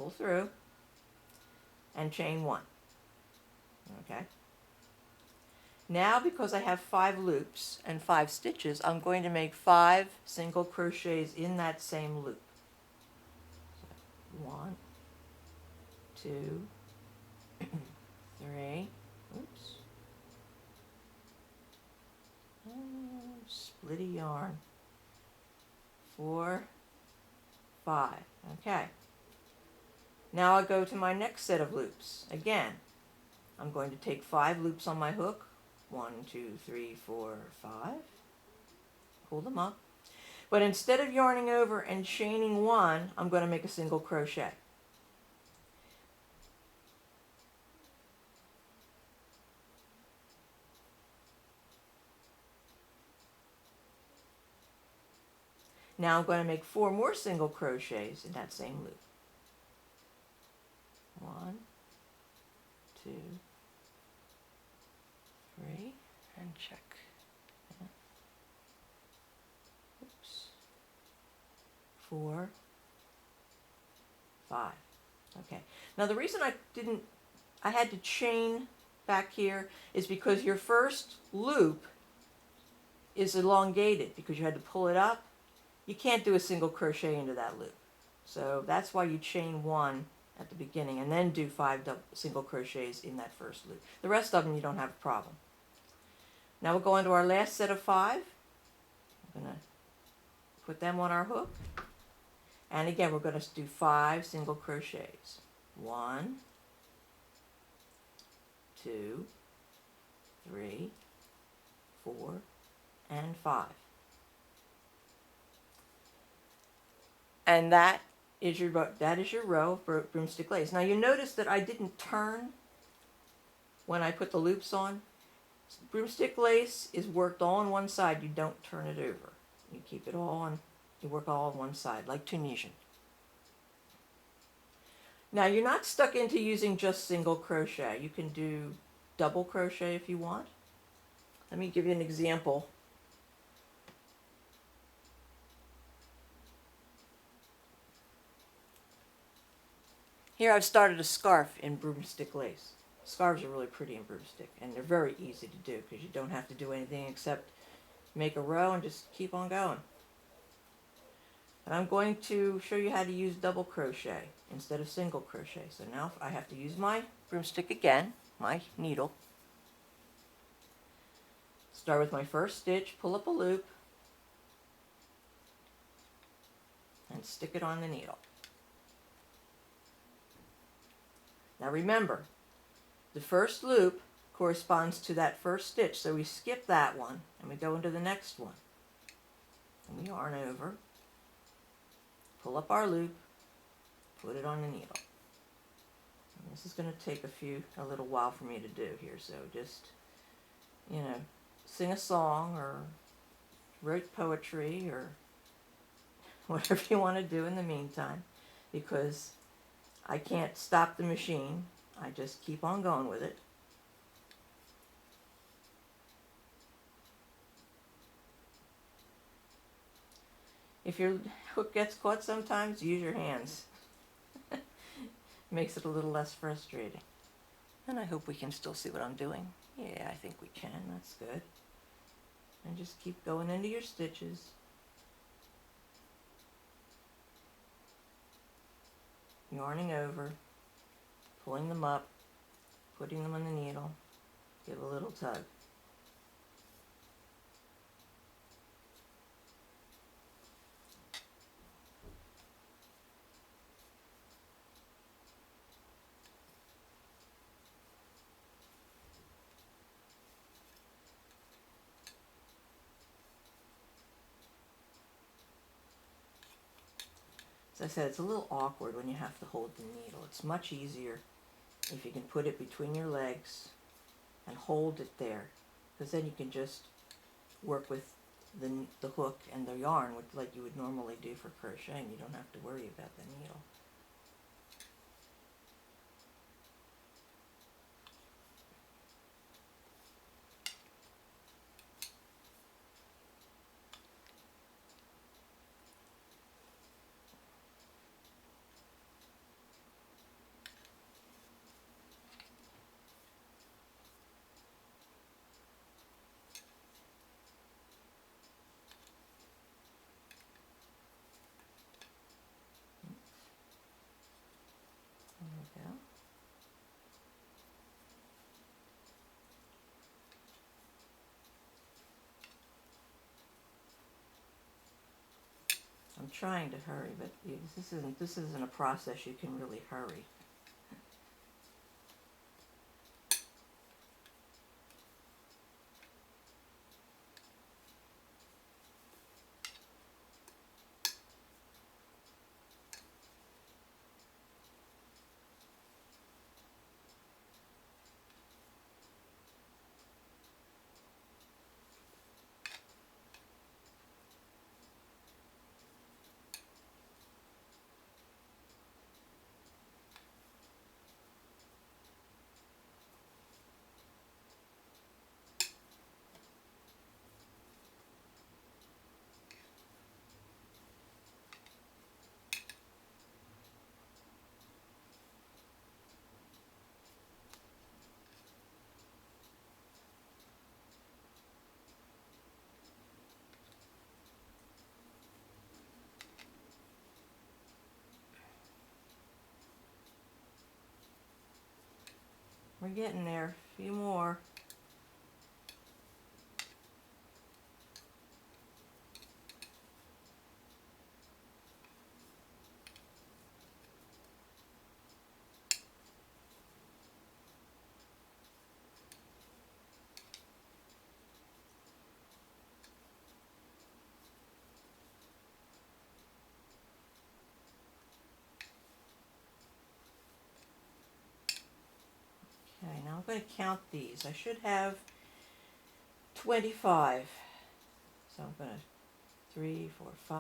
pull through, and chain 1. Okay. Now, because I have 5 loops and 5 stitches, I'm going to make 5 single crochets in that same loop. So 1, 2, 3, oops, splitty yarn, 4, 5. Okay. Now I go to my next set of loops. Again, I'm going to take 5 loops on my hook. 1, 2, 3, 4, 5. Pull them up. But instead of yarning over and chaining 1, I'm going to make a single crochet. Now I'm going to make 4 more single crochets in that same loop. 1, 2, 3, and check. Oops. 4, 5. Okay. Now the reason I had to chain back here is because your first loop is elongated because you had to pull it up. You can't do a single crochet into that loop. So that's why you chain 1 at the beginning and then do 5 single crochets in that first loop. The rest of them you don't have a problem. Now we'll go into our last set of 5. I'm going to put them on our hook. And again, we're going to do 5 single crochets. 1, 2, 3, 4, and 5. And that is your row of broomstick lace. Now you notice that I didn't turn when I put the loops on. Broomstick lace is worked all on one side. You don't turn it over. You keep it all on. You work all on one side, like Tunisian. Now you're not stuck into using just single crochet. You can do double crochet if you want. Let me give you an example. Here I've started a scarf in broomstick lace. Scarves are really pretty in broomstick, and they're very easy to do because you don't have to do anything except make a row and just keep on going. And I'm going to show you how to use double crochet instead of single crochet. So now I have to use my broomstick again, my needle. Start with my first stitch, pull up a loop, and stick it on the needle. Now remember, the first loop corresponds to that first stitch, so we skip that one and we go into the next one. And we yarn over, pull up our loop, put it on the needle. And this is going to take a little while for me to do here, so just, sing a song or write poetry or whatever you want to do in the meantime, because I can't stop the machine. I just keep on going with it. If your hook gets caught sometimes, use your hands. Makes it a little less frustrating. And I hope we can still see what I'm doing. Yeah, I think we can. That's good. And just keep going into your stitches. Yarning over, pulling them up, putting them on the needle, give a little tug. As I said, it's a little awkward when you have to hold the needle. It's much easier if you can put it between your legs and hold it there, because then you can just work with the hook and the yarn like you would normally do for crocheting. You don't have to worry about the needle. trying to hurry, but this isn't a process you can really hurry. We're getting there. A few more. Okay, now I'm going to count these. I should have 25. So I'm going to 3, 4,